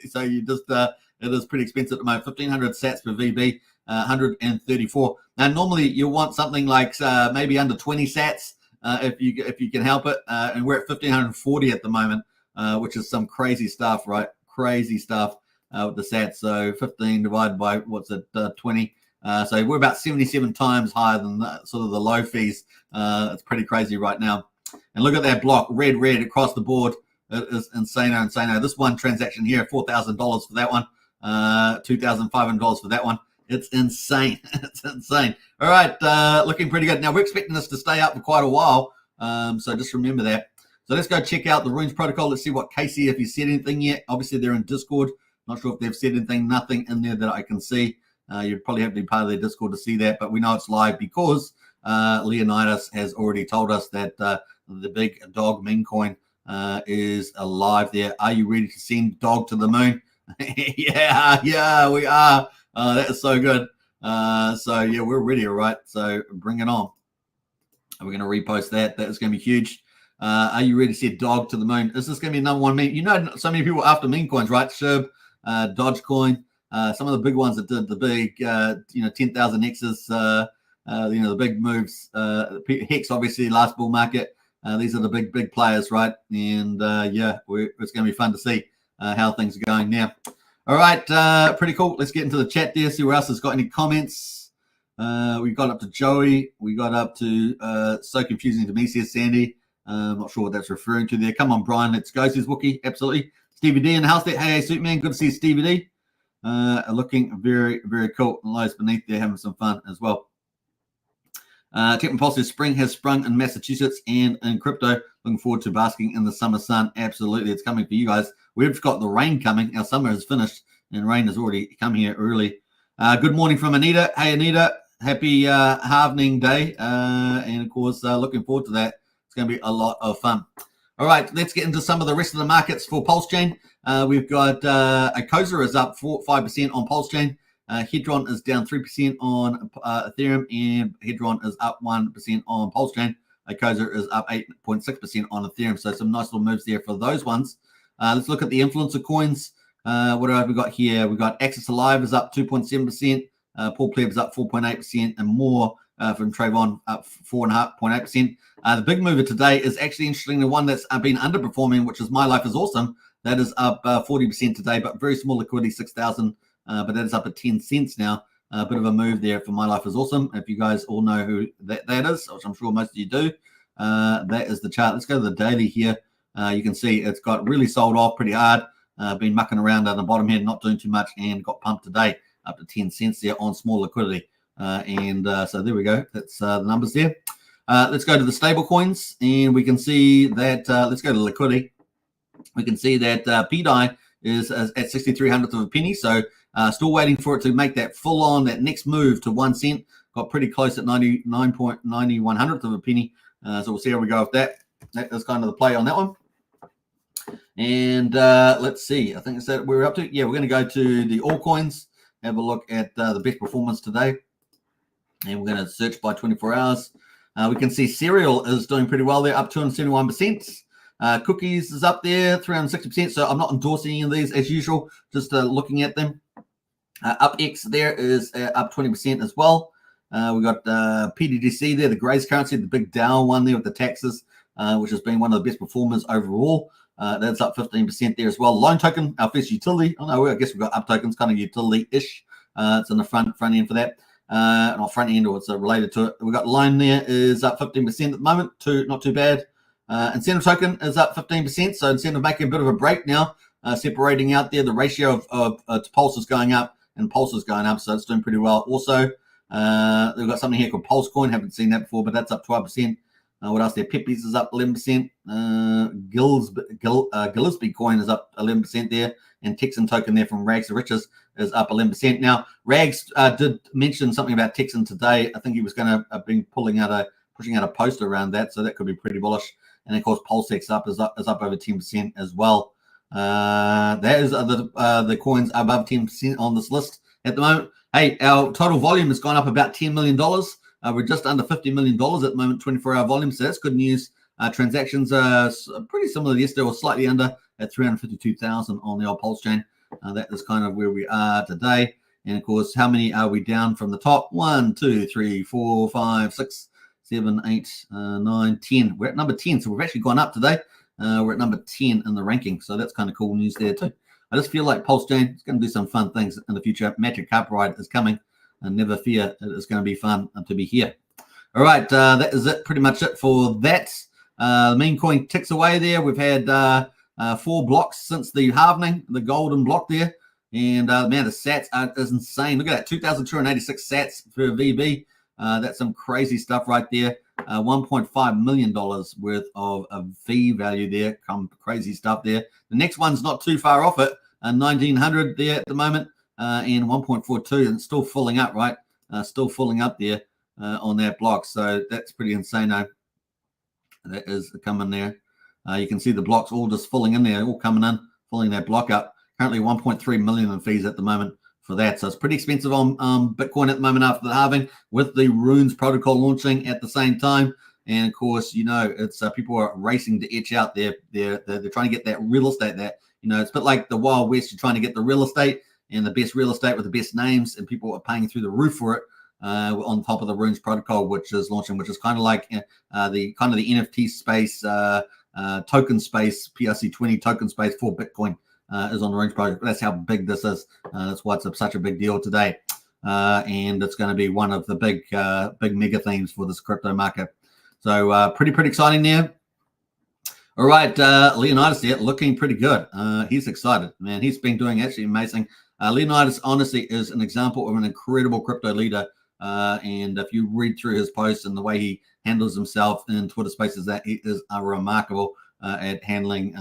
So you just, it is pretty expensive at the moment. 1,500 sats per VB, 134. Now, normally you want something like maybe under 20 sats if you can help it. And we're at 1,540 at the moment, which is some crazy stuff, right? Crazy stuff with the sats. So 15 divided by, what's it, 20. So we're about 77 times higher than sort of the low fees. It's pretty crazy right now. And look at that block, red across the board. It is insane. This one transaction here, $4,000 for that one, $2,500 for that one. It's insane. It's insane. All right, looking pretty good. Now, we're expecting this to stay up for quite a while, so just remember that. So let's go check out the Runes protocol. Let's see what Casey, if he said anything yet. Obviously, they're in Discord. Not sure if they've said anything. Nothing in there that I can see. You'd probably have to be part of their Discord to see that, but we know it's live because Leonidas has already told us that the big dog meme coin is alive there. Are you ready to send dog to the moon? yeah, we are. That is so good. So yeah, we're ready, all right. So bring it on. We're going to repost that. That is going to be huge. Are you ready to send dog to the moon? Is this going to be number one meme? You know, so many people after meme coins, right? Shib, Dogecoin, some of the big ones that did the big, 10,000 X's, the big moves. Hex, obviously, last bull market. These are the big players, right? And it's going to be fun to see how things are going now. All right, pretty cool. Let's get into the chat there, see where else has got any comments. We got up to Joey. We got up to so confusing to me, says Sandy. I'm not sure what that's referring to there. Come on, Brian, let's go, says Wookie. Absolutely. Stevie D in the house there. Hey, Superman, good to see Stevie D. Looking very, very cool. And Lowe's beneath there having some fun as well. Technopulse says spring has sprung in Massachusetts and in crypto. Looking forward to basking in the summer sun. Absolutely, it's coming for you guys. We've got the rain coming. Our summer is finished and rain has already come here early. Good morning from Anita. Hey, Anita. Happy halving day. And, of course, looking forward to that. It's going to be a lot of fun. All right, let's get into some of the rest of the markets for Pulsechain. We've got Acosa is up 5% on Pulsechain. Hedron is down 3% on Ethereum, and Hedron is up 1% on Pulsechain. Acosa is up 8.6% on Ethereum. So some nice little moves there for those ones. Let's look at the influencer coins. What have we got here? We've got Access Alive is up 2.7%. Paul Pleb is up 4.8%, and more from Trayvon up 4.8%. The big mover today is actually interesting. The one that's been underperforming, which is My Life is Awesome. That is up 40% today, but very small liquidity, 6,000. But that is up at 10 cents now. A bit of a move there for My Life is Awesome. If you guys all know who that is, which I'm sure most of you do, that is the chart. Let's go to the daily here. You can see it's got really sold off pretty hard. Been mucking around on the bottom here, not doing too much, and got pumped today up to 10 cents there on small liquidity. So there we go. That's the numbers there. Let's go to the stable coins, and we can see that, let's go to liquidity. We can see that PDI is at 6300th of a penny. So still waiting for it to make that full on, that next move to 1 cent. Got pretty close at 99.9100th of a penny. So we'll see how we go with that. That is kind of the play on that one. And let's see. I think it's that we're up to. Yeah, we're going to go to the altcoins, have a look at the best performance today. And we're going to search by 24 hours. We can see Cereal is doing pretty well there, up 271%. Cookies is up there, 360%. So I'm not endorsing any of these as usual, just looking at them. UpX there is up 20% as well. We got PDDC there, the Grace currency, the big Dow one there with the taxes, which has been one of the best performers overall. That's up 15% there as well. Loan token, our first utility. Oh no, I guess we've got up tokens, kind of utility-ish. It's in the front end for that. Not front end, or it's related to it. We've got loan there is up 15% at the moment, not too bad. Incentive token is up 15%, so incentive making a bit of a break now, separating out there. The ratio of Pulse is going up and Pulse is going up, so it's doing pretty well. Also, we've got something here called Pulse Coin. Haven't seen that before, but that's up 12%. What else there? Pippies is up 11%. Gillespie coin is up 11% there. And Texan token there from Rags to Riches is up 11%. Now, Rags did mention something about Texan today. I think he was going to be pushing out a post around that, so that could be pretty bullish. And of course, Pulsechain is up over 10% as well. That is the coins above 10% on this list at the moment. Hey, our total volume has gone up about $10 million. We're just under $50 million at the moment, 24-hour volume, so that's good news. Transactions are pretty similar to yesterday, or slightly under at 352,000 on the old Pulsechain. That is kind of where we are today. And of course, how many are we down from the top? 1, 2, 3, 4, 5, 6, 7, 8, 9, 10. We're at number 10, so we've actually gone up today. We're at number 10 in the ranking, so that's kind of cool news there too. I just feel like Pulsechain is going to do some fun things in the future. Magic Carpet Ride is coming, and never fear, it is going to be fun to be here. All right, that is it. Pretty much it for that. The meme coin ticks away there. We've had 4 blocks since the halving, the golden block there. And man, the sats is insane. Look at that, 2,286 sats for VB. That's some crazy stuff right there. $1.5 million worth of V value there. Crazy stuff there. The next one's not too far off it. 1,900 there at the moment. And 1.42, and it's still filling up, right? Still filling up there on that block. So that's pretty insane. That is coming there. You can see the blocks all just filling in there, all coming in, filling that block up. Currently 1.3 million in fees at the moment for that. So it's pretty expensive on Bitcoin at the moment after the halving, with the Runes protocol launching at the same time. And of course, you know, it's people are racing to etch out they're trying to get that real estate that, you know, it's a bit like the Wild West. You're trying to get the real estate and the best real estate with the best names, and people are paying through the roof for it. On top of the Runes protocol, which is launching, which is kind of like the NFT space, token space, PRC20 token space for Bitcoin is on the Runes protocol. That's how big this is. That's why it's such a big deal today, and it's going to be one of the big mega themes for this crypto market. So pretty exciting there. All right, Leonidas there looking pretty good. He's excited, man. He's been doing actually amazing. Leonidas honestly is an example of an incredible crypto leader. And if you read through his posts and the way he handles himself in Twitter spaces, that he is remarkable at handling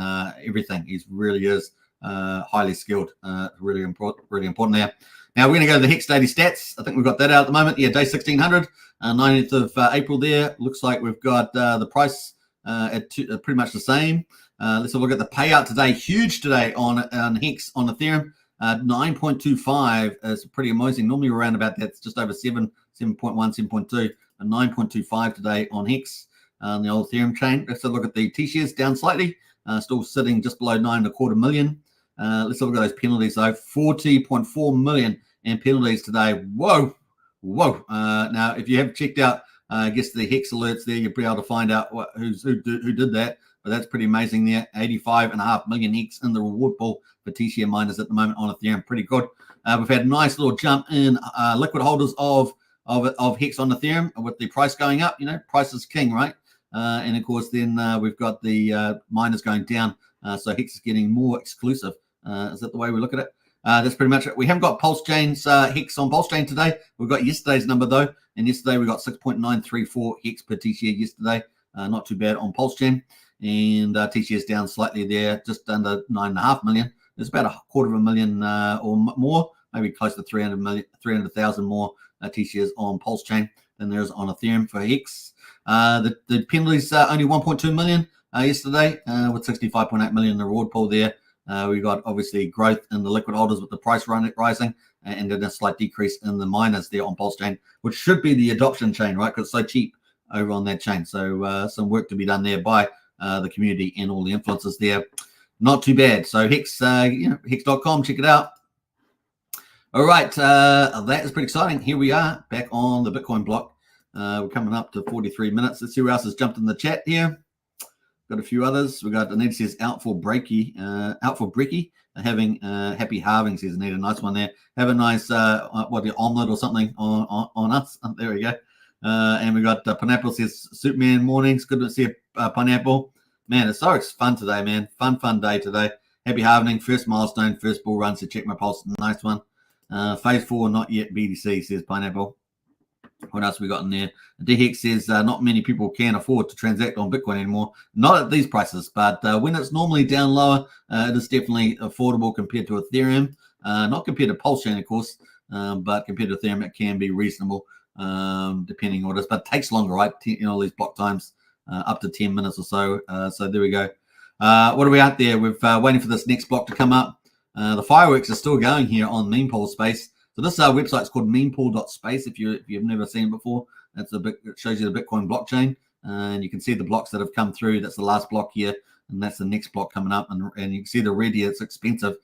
everything. He really is highly skilled. Really important there. Now we're going to go to the Hex daily stats. I think we've got that out at the moment. Yeah, day 1600, 19th of April there. Looks like we've got the price at pretty much the same. Let's have a look at the payout today. Huge today on Hex on Ethereum. 9.25 is pretty amazing. Normally around about that's just over 7.1, 7.2, and 9.25 today on Hex on the old Ethereum chain. Let's have a look at the T-shares down slightly, still sitting just below 9.25 million. Let's have a look at those penalties though. 40.4 million in penalties today. Whoa. Now, if you have checked out, I guess the Hex alerts there, you'll be able to find out who did that. But that's pretty amazing there. 85.5 million Hex in the reward pool for T-share miners at the moment on Ethereum. Pretty good. We've had a nice little jump in liquid holders of Hex on Ethereum with the price going up. You know, price is king, right? And of course, then we've got the miners going down. So Hex is getting more exclusive. Is that the way we look at it? That's pretty much it. We haven't got Pulsechain's Hex on Pulsechain today. We've got yesterday's number though. And yesterday we got 6.934 Hex per T-share yesterday. Not too bad on Pulsechain. And T-shares down slightly there, just under 9.5 million. There's about 250,000 or more, maybe close to 300,000 more T-shares on Pulsechain than there is on Ethereum for Hex. The penalties only 1.2 million yesterday, with 65.8 million in the reward pool there. We got obviously growth in the liquid holders with the price rising, and then a slight decrease in the miners there on Pulsechain, which should be the adoption chain, right? Because it's so cheap over on that chain. So some work to be done there by the community and all the influencers there. Not too bad. So Hex, hex.com, check it out. All right, that is pretty exciting. Here we are back on the Bitcoin block. We're coming up to 43 minutes. Let's see who else has jumped in the chat here. Got a few others. We got Anita says out for Breaky, having happy halving, says Anita. Nice one there. Have a nice the omelet or something on us. There we go. And we got Pineapple says Superman mornings. Good to see Pineapple. Man, it's so fun today, man. Fun day today. Happy halving, first milestone, first bull run. So check my pulse. Nice one. Phase 4, not yet BTC, says Pineapple. What else we got in there? DHEX says not many people can afford to transact on Bitcoin anymore. Not at these prices, but when it's normally down lower, it is definitely affordable compared to Ethereum. Not compared to Pulsechain, of course, but compared to Ethereum, it can be reasonable, depending on what it is. But it takes longer, right? All these block times, up to 10 minutes or so. So there we go. What are we out there? We're waiting for this next block to come up. The fireworks are still going here on Mempool space. So this website is called mempool.space. If you've never seen it before, it shows you the Bitcoin blockchain, and you can see the blocks that have come through. That's the last block here, and that's the next block coming up. And you can see the red here. It's expensive.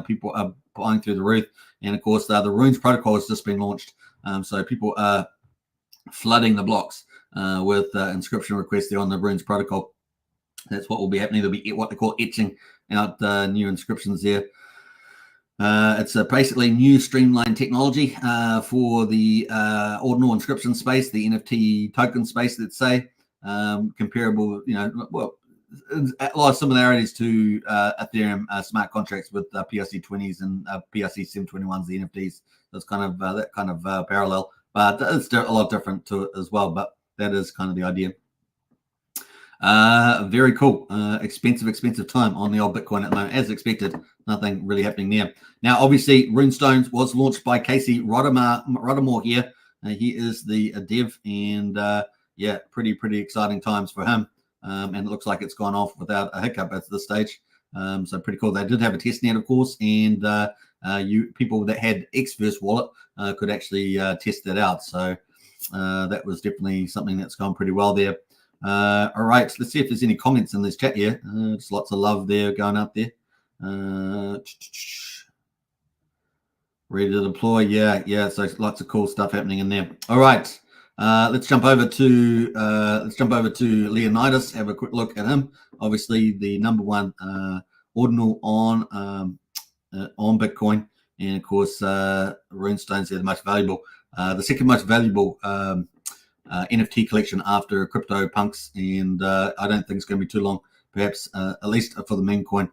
People are buying through the roof, and of course the Runes protocol has just been launched. So people are flooding the blocks with inscription requests there on the Runes protocol. That's what will be happening. There'll be what they call etching out new inscriptions there. It's basically new streamlined technology for the ordinal inscription space, the NFT token space, let's say, comparable, well, a lot of similarities to Ethereum smart contracts with PRC20s and PRC721s, the NFTs. That's kind of that kind of parallel, but it's a lot different to it as well. But that is kind of the idea. Very cool. Expensive time on the old Bitcoin at the moment, as expected. Nothing really happening there. Now, obviously, Runestones was launched by Casey Rodamore here. He is the dev, and yeah, pretty exciting times for him. And it looks like it's gone off without a hiccup at this stage. So pretty cool. They did have a testnet, of course, and people that had Xverse wallet could actually test that out. So that was definitely something that's gone pretty well there. All right, let's see if there's any comments in this chat here. Just lots of love there going out there. Ready to deploy, yeah. So lots of cool stuff happening in there. All right, let's jump over to Leonidas. Have a quick look at him. Obviously, the number one ordinal on Bitcoin, and of course, Runestones are the most valuable. The second most valuable NFT collection after CryptoPunks, and I don't think it's going to be too long, perhaps at least for the meme coin,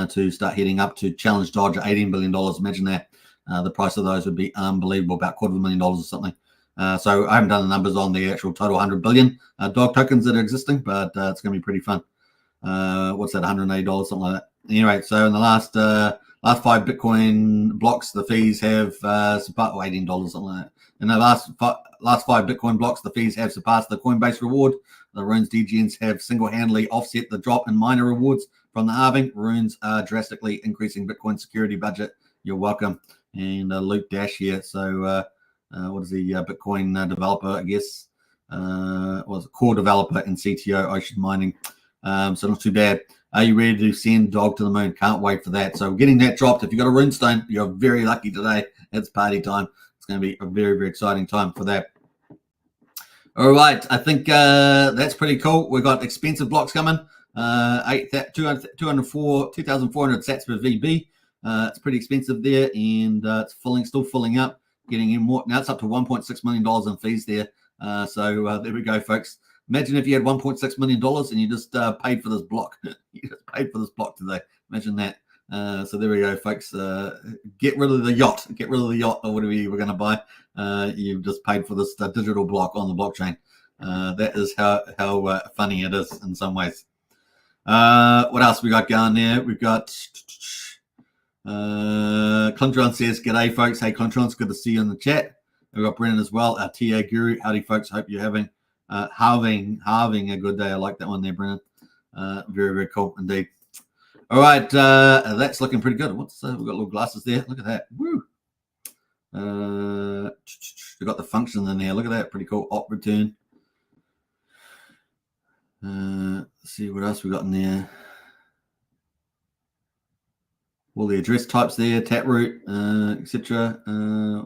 to start heading up to challenge Dodge at $18 billion. Imagine that. The price of those would be unbelievable, about $250,000 or something. So I haven't done the numbers on the actual total 100 billion dog tokens that are existing, but it's going to be pretty fun. What's that, $180, something like that. Anyway, so in the last 5 Bitcoin blocks, the fees have about $18, something like that. In the last 5 Bitcoin blocks, the fees have surpassed the Coinbase reward. The Runes DGNs have single-handedly offset the drop in miner rewards from the halving. Runes are drastically increasing Bitcoin security budget. You're welcome. And Luke Dash here. So what is the Bitcoin developer, I guess? Was a core developer in CTO Ocean Mining. So not too bad. Are you ready to send Dog to the moon? Can't wait for that. So getting that dropped. If you got a runestone, you're very lucky today. It's party time. It's going to be a very exciting time for that. All right, I think that's pretty cool. We've got expensive blocks coming. 2,400 sats per VB. It's pretty expensive there, and it's still filling up, getting in more. Now it's up to $1.6 million in fees there. So there we go, folks. Imagine if you had $1.6 million and you just paid for this block. You just paid for this block today. Imagine that. So there we go, folks. Get rid of the yacht. Get rid of the yacht or whatever you were going to buy. You've just paid for this digital block on the blockchain. That is how funny it is in some ways. What else we got going there? We've got Clintron says, "G'day, folks. Hey, Clintron, it's good to see you in the chat." We've got Brennan as well, our TA guru. Howdy, folks. Hope you're having halving a good day. I like that one there, Brennan. Very cool indeed. All right, that's looking pretty good. We've got little glasses there. Look at that. Woo. We've got the function in there. Look at that. Pretty cool. Op return. Let's see what else we got in there. All the address types there, Taproot, etc.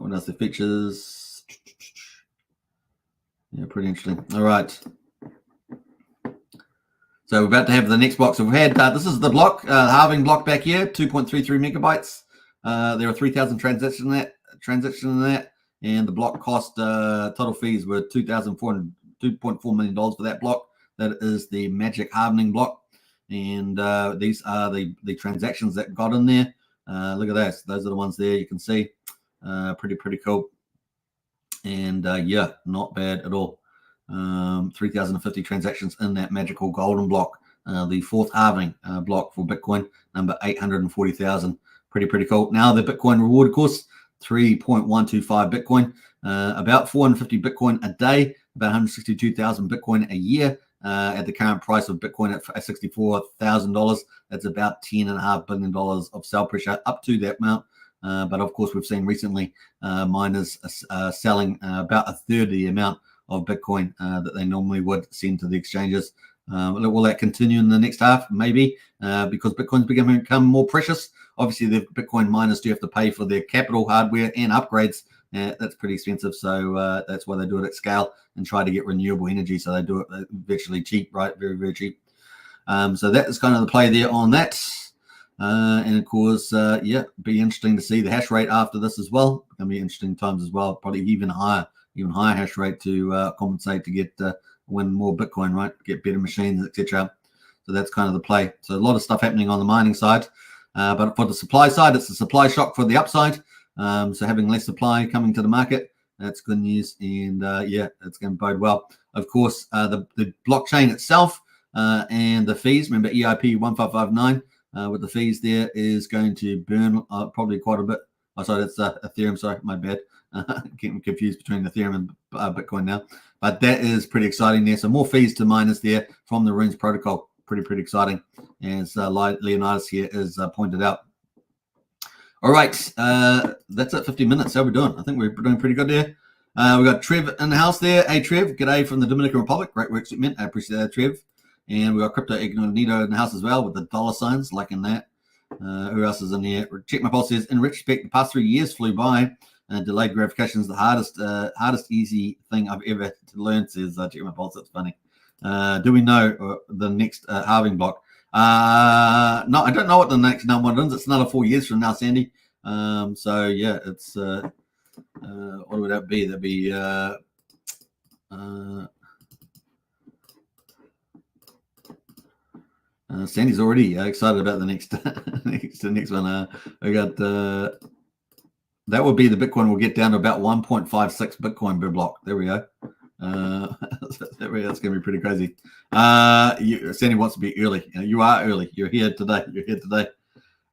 What else? The features. Yeah, pretty interesting. All right. So we're about to have the next block. So we've had, this is the block, halving block back here, 2.33 megabytes. There are 3,000 transactions in that, and the block cost, total fees were $2.4 million for that block. That is the magic halving block. And these are the transactions that got in there. Look at that. Those are the ones there you can see. Pretty cool. And yeah, not bad at all. 3,050 transactions in that magical golden block, the fourth halving block for Bitcoin, number 840,000. Pretty cool. Now the Bitcoin reward, of course, 3.125 Bitcoin, about 450 Bitcoin a day, about 162,000 Bitcoin a year. At the current price of Bitcoin at $64,000, that's about $10.5 billion of sell pressure up to that amount. But of course, we've seen recently miners selling about a third of the amount of Bitcoin that they normally would send to the exchanges. Will that continue in the next half? Maybe, because Bitcoin's become more precious. Obviously, the Bitcoin miners do have to pay for their capital hardware and upgrades That's pretty expensive. So that's why they do it at scale and try to get renewable energy. So they do it virtually cheap, right? Very, very cheap. So that is kind of the play there on that. And of course, yeah, be interesting to see the hash rate after this as well. Going to be interesting times as well. Probably even higher hash rate to compensate to get win more Bitcoin, right? Get better machines, etc. So that's kind of the play. So a lot of stuff happening on the mining side, but for the supply side, it's a supply shock for the upside. So having less supply coming to the market, that's good news, and yeah, it's going to bode well. Of course, the blockchain itself and the fees. Remember EIP 1559 with the fees there is going to burn probably quite a bit. Oh, sorry, that's Ethereum. Sorry, my bad. Getting confused between Ethereum and Bitcoin now, but that is pretty exciting there. So more fees to miners there from the Runes protocol. Pretty exciting, as Leonidas here is pointed out. All right, that's it. 50 minutes. How are we doing? I think we're doing pretty good there. We got Trev in the house there. Hey, Trev. G'day from the Dominican Republic. Great work, man. I appreciate that, Trev. And we got Crypto Ignito in the house as well with the dollar signs, liking that. Who else is in here? Check my pulse says, in retrospect, the past 3 years flew by. Delayed gratification is the hardest easy thing I've ever had to learn, says Check my pulse. That's funny. Do we know the next halving block? No, I don't know what the next number one is. It's another 4 years from now, Sandy. So yeah, it's what would that be? That'd be Sandy's already excited about the next next one. We got that would be the Bitcoin will get down to about 1.56 Bitcoin per block. There we go. That's going to be pretty crazy. Sandy wants to be early. You are early. You're here today.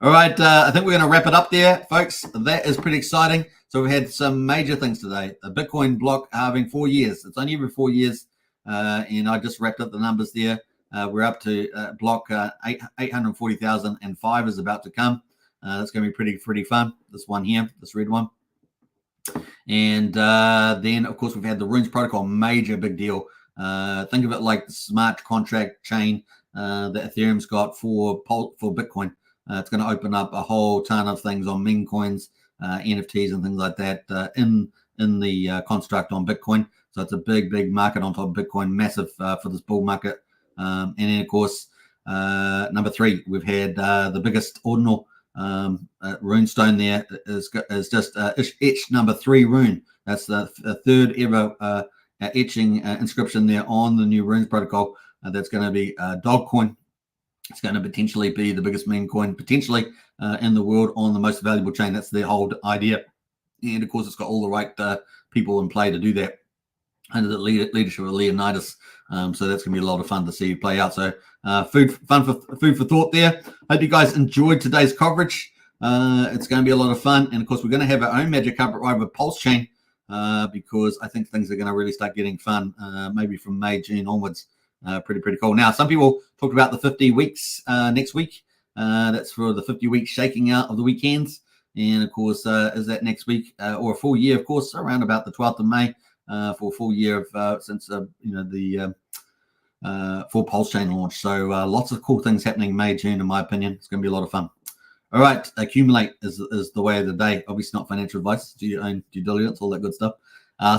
All right. I think we're going to wrap it up there, folks. That is pretty exciting. So we had some major things today. The Bitcoin block halving 4 years. It's only every 4 years. And I just wrapped up the numbers there. We're up to block 840,005 is about to come. That's going to be pretty fun. This one here, this red one. And then, of course, we've had the Runes protocol, major big deal. Think of it like the smart contract chain that Ethereum's got for Bitcoin. It's going to open up a whole ton of things on meme coins, NFTs, and things like that in the construct on Bitcoin. So it's a big market on top of Bitcoin, massive for this bull market. And then, of course, number 3, we've had the biggest ordinal runestone there is just etched number 3 rune. That's the third ever etching inscription there on the new Runes protocol. That's going to be Dogcoin. It's going to potentially be the biggest meme coin potentially in the world on the most valuable chain. That's their whole idea. And of course, it's got all the right people in play to do that under the leadership of Leonidas. So that's going to be a lot of fun to see play out. So food for thought there. Hope you guys enjoyed today's coverage. It's going to be a lot of fun. And of course, we're going to have our own magic carpet ride with Pulsechain because I think things are going to really start getting fun maybe from May, June onwards. Pretty cool. Now, some people talked about the 50 weeks next week. That's for the 50 weeks shaking out of the weekends. And of course, is that next week or a full year, of course, around about the 12th of May. For a full year of since the full Pulsechain launch. So lots of cool things happening May, June, in my opinion. It's going to be a lot of fun. All right, accumulate is the way of the day. Obviously not financial advice. Do your own due diligence, all that good stuff.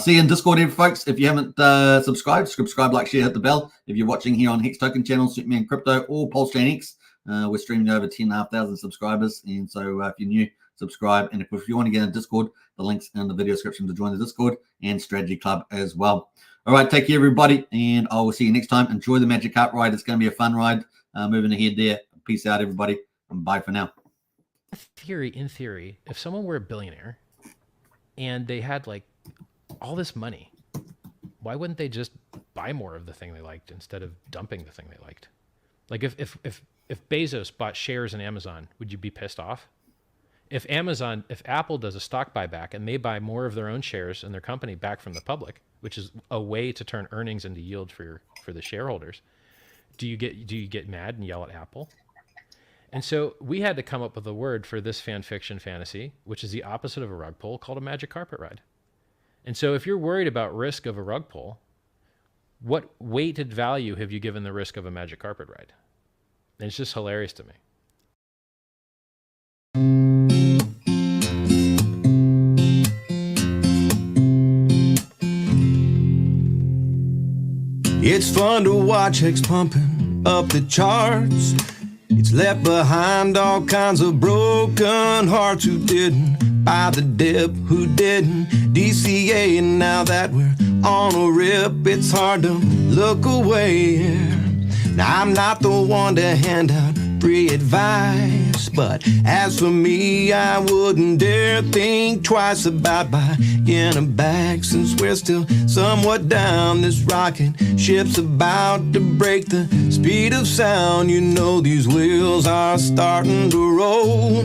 See you in Discord here, folks. If you haven't subscribe, like, share, hit the bell. If you're watching here on Hex Token channel, Superman Crypto, or Pulsechain X, we're streaming to over 10,500 subscribers. And so if you're new, subscribe. And if you want to get in Discord, the link's in the video description to join the Discord and Strategy Club as well. All right, take care, everybody, and I will see you next time. Enjoy the Magic Carp ride. It's going to be a fun ride moving ahead there. Peace out, everybody, and bye for now.
In theory, if someone were a billionaire and they had like all this money, why wouldn't they just buy more of the thing they liked instead of dumping the thing they liked? Like if Bezos bought shares in Amazon, would you be pissed off? If Apple does a stock buyback and they buy more of their own shares in their company back from the public, which is a way to turn earnings into yield for the shareholders, do you get mad and yell at Apple? And so we had to come up with a word for this fan fiction fantasy, which is the opposite of a rug pull, called a magic carpet ride. And so if you're worried about risk of a rug pull, what weighted value have you given the risk of a magic carpet ride? And it's just hilarious to me.
It's fun to watch Hex pumping up the charts. It's left behind all kinds of broken hearts who didn't buy the dip, who didn't DCA. And now that we're on a rip, it's hard to look away. Now I'm not the one to hand out free advice, but as for me, I wouldn't dare think twice about buying a bag, since we're still somewhat down. This rocket ship's about to break the speed of sound. You know these wheels are starting to roll.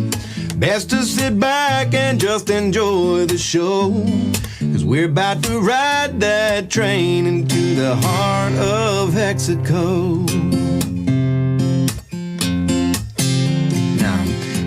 Best to sit back and just enjoy the show, 'cause we're about to ride that train into the heart of Hexaco.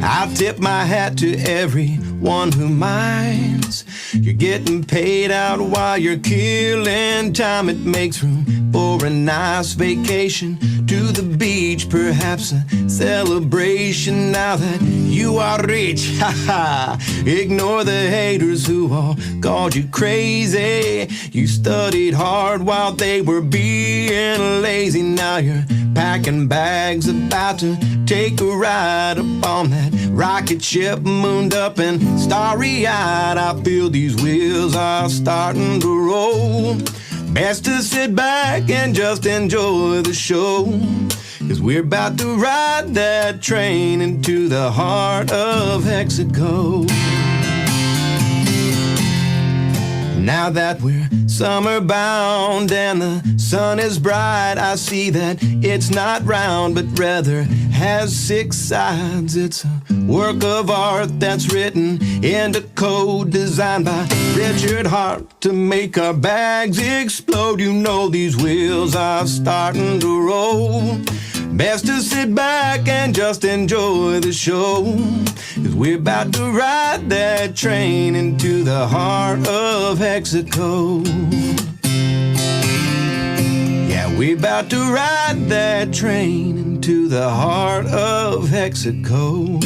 I tip my hat to everyone who minds. You're getting paid out while you're killing time. It makes room for a nice vacation to the beach, perhaps a celebration now that you are rich. Ha ha! Ignore the haters who all called you crazy. You studied hard while they were being lazy. Now you're packing bags, about to take a ride up on that rocket ship, mooned up and starry-eyed. I feel these wheels are starting to roll. Best to sit back and just enjoy the show, 'cause we're about to ride that train into the heart of Hexaco. Now that we're summer bound and the sun is bright, I see that it's not round but rather has 6 sides. It's a work of art that's written into code, designed by Richard Hart to make our bags explode. You know these wheels are starting to roll. Best to sit back and just enjoy the show, 'cause we're about to ride that train into the heart of Hexaco. Yeah, we're about to ride that train into the heart of Hexaco.